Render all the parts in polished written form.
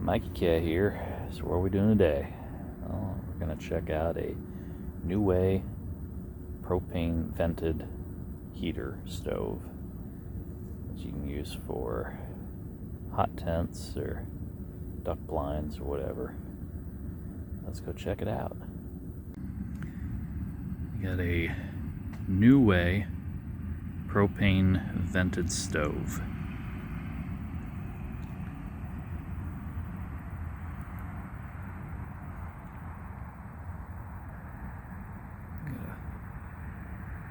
Mikeycat here. So what are we doing today? Well, we're going to check out a NuWay propane vented heater stove that you can use for hot tents or duck blinds or whatever. Let's go check it out. We got a NuWay propane vented stove.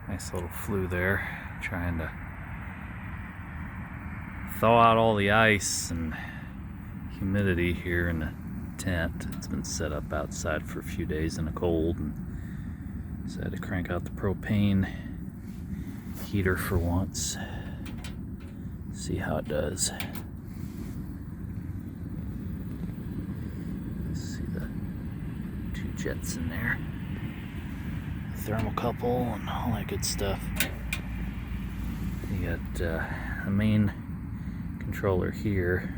Nice little flue there, trying to thaw out all the ice and humidity here in the tent. It's been set up outside for a few days in the cold, and so I had to crank out the propane heater for once. See how it does. See the two jets in there. Thermocouple and all that good stuff. You got the main controller here.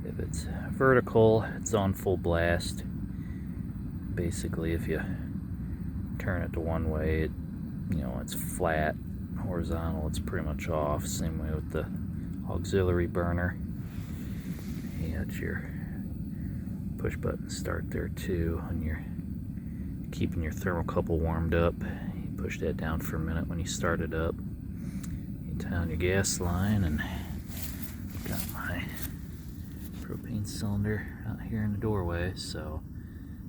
If it's vertical, it's on full blast. Basically, if you turn it to one way, it's flat. Horizontal, it's pretty much off. Same way with the auxiliary burner. You got your push button start there too, and you're keeping your thermocouple warmed up. You push that down for a minute when you start it up. You tie on your gas line, and got my propane cylinder out here in the doorway, so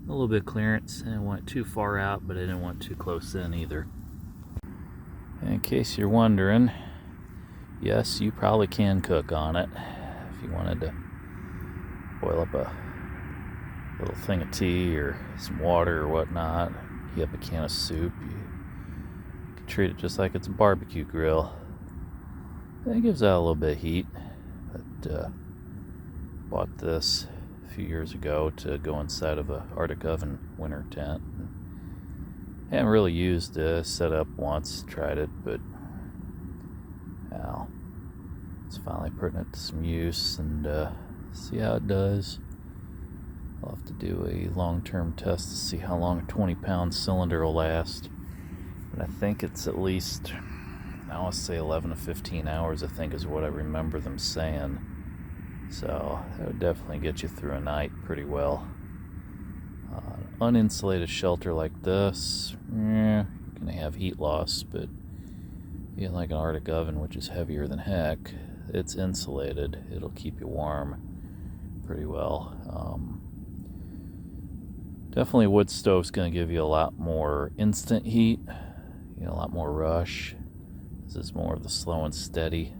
a little bit of clearance. I didn't want it too far out, but I didn't want too close in either. And in case you're wondering, yes, you probably can cook on it. If you wanted to boil up a little thing of tea or some water or whatnot, heat up a can of soup, you can treat it just like it's a barbecue grill. It gives out a little bit of heat, but bought this a few years ago to go inside of a Arctic oven winter tent. Haven't really used this, set up once, tried it, but well, it's finally putting it to some use and see how it does. I'll have to do a long-term test to see how long a 20-pound cylinder will last. But I think it's at least, I want to say 11 to 15 hours, I think is what I remember them saying. So that would definitely get you through a night pretty well. Uninsulated shelter like this, you're going to have heat loss, but like an Arctic oven, which is heavier than heck, it's insulated. It'll keep you warm pretty well. Definitely wood stove's going to give you a lot more instant heat, a lot more rush. This is more of the slow and steady.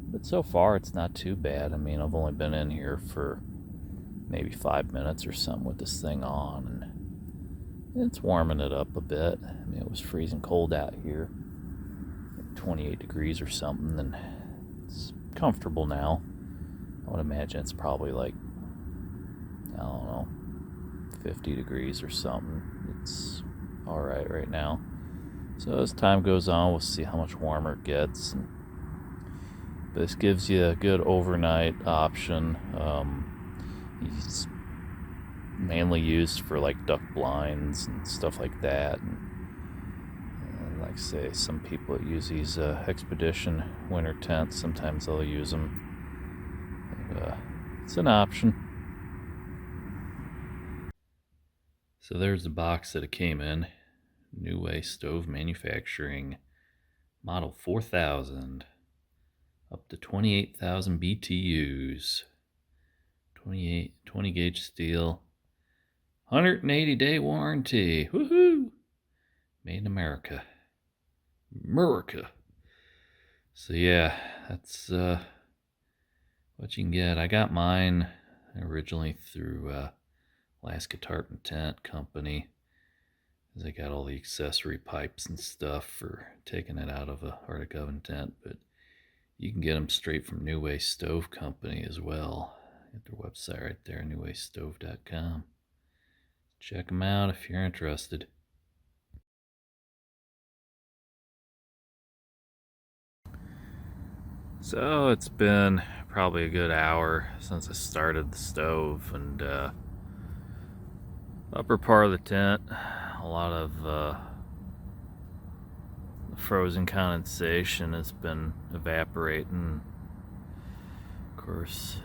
But so far it's not too bad. I mean, I've only been in here for maybe 5 minutes or something with this thing on, and it's warming it up a bit. I mean, it was freezing cold out here, 28 degrees or something, and it's comfortable now. I would imagine it's probably like, I don't know, 50 degrees or something. It's alright right now. So as time goes on, we'll see how much warmer it gets. And this gives you a good overnight option. It's mainly used for like duck blinds and stuff like that. And like I say, some people that use these expedition winter tents, sometimes they'll use them. But, it's an option. So there's the box that it came in. NuWay Stove Manufacturing, model 4000, up to 28,000 BTUs, 20 gauge steel, 180-day warranty. Woohoo! Made in America. America. So yeah, that's what you can get. I got mine originally through Alaska Tarpon Tent Company. They got all the accessory pipes and stuff for taking it out of a Arctic oven tent, but you can get them straight from NuWay Stove Company as well. Get their website right there, NuWayStove.com. Check them out if you're interested. So it's been probably a good hour since I started the stove, and upper part of the tent, a lot of frozen condensation has been evaporating. Of course,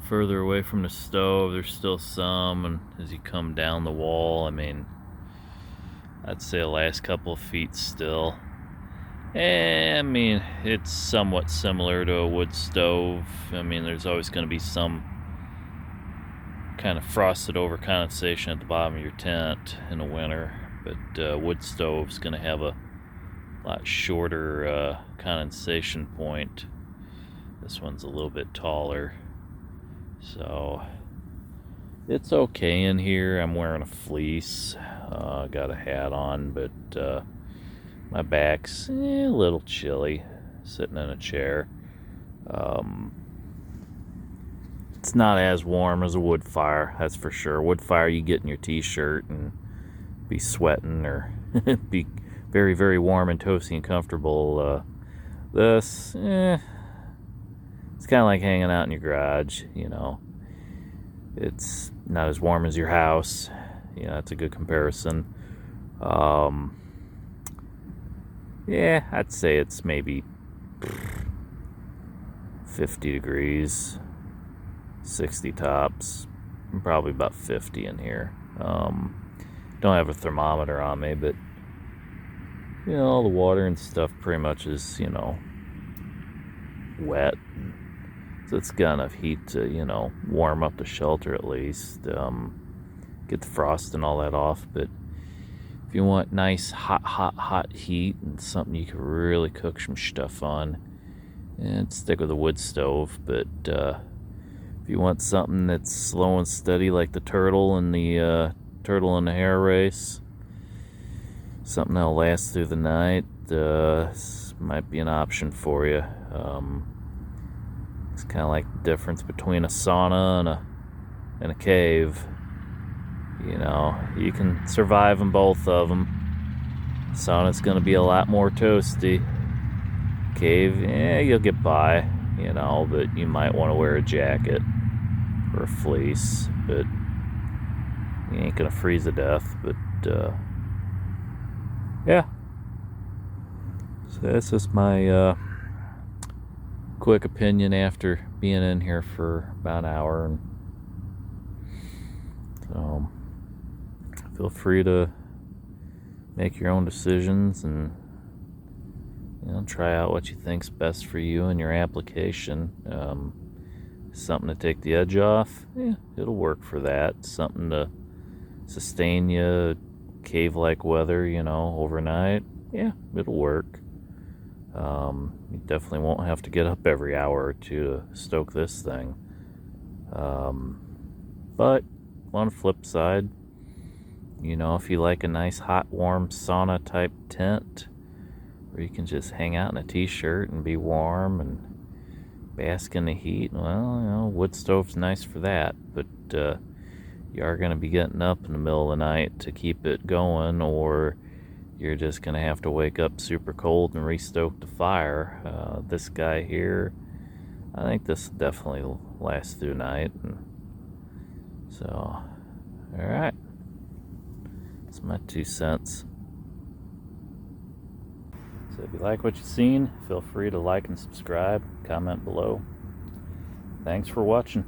further away from the stove there's still some, and as you come down the wall, I mean, I'd say the last couple of feet still. I mean, it's somewhat similar to a wood stove. I mean, there's always going to be some kind of frosted over condensation at the bottom of your tent in the winter, but wood stove's going to have a lot shorter condensation point. This one's a little bit taller, so it's okay in here. I'm wearing a fleece, got a hat on, but my back's a little chilly sitting in a chair. It's not as warm as a wood fire, that's for sure. Wood fire, you get in your t-shirt and be sweating or be very, very warm and toasty and comfortable. This, it's kind of like hanging out in your garage, you know. It's not as warm as your house. You know, that's a good comparison. Yeah, I'd say it's maybe 50 degrees, 60 tops, probably about 50 in here. Don't have a thermometer on me, but you know, all the water and stuff pretty much is, you know, wet. So it's got enough heat to, you know, warm up the shelter at least. Get the frost and all that off, but if you want nice hot heat and something you can really cook some stuff on, and stick with a wood stove. But if you want something that's slow and steady like the turtle in the hair race, something that'll last through the night, this might be an option for you. It's kind of like the difference between a sauna and a cave. You know, you can survive in both of them. Sauna's going to be a lot more toasty. Cave, you'll get by, you know, but you might want to wear a jacket or a fleece, but you ain't going to freeze to death. But, yeah. So that's just my quick opinion after being in here for about an hour. And so feel free to make your own decisions and, you know, try out what you think's best for you and your application. Something to take the edge off, it'll work for that. Something to sustain you, cave-like weather, you know, overnight, it'll work. You definitely won't have to get up every hour or two to stoke this thing. But on the flip side, you know, if you like a nice hot warm sauna type tent where you can just hang out in a t-shirt and be warm and bask in the heat, well, you know, wood stove's nice for that. But you are going to be getting up in the middle of the night to keep it going, or you're just going to have to wake up super cold and restoke the fire. This guy here, I think this definitely will last through the night. And so, alright. That's my 2 cents. So if you like what you've seen, feel free to like and subscribe, comment below. Thanks for watching.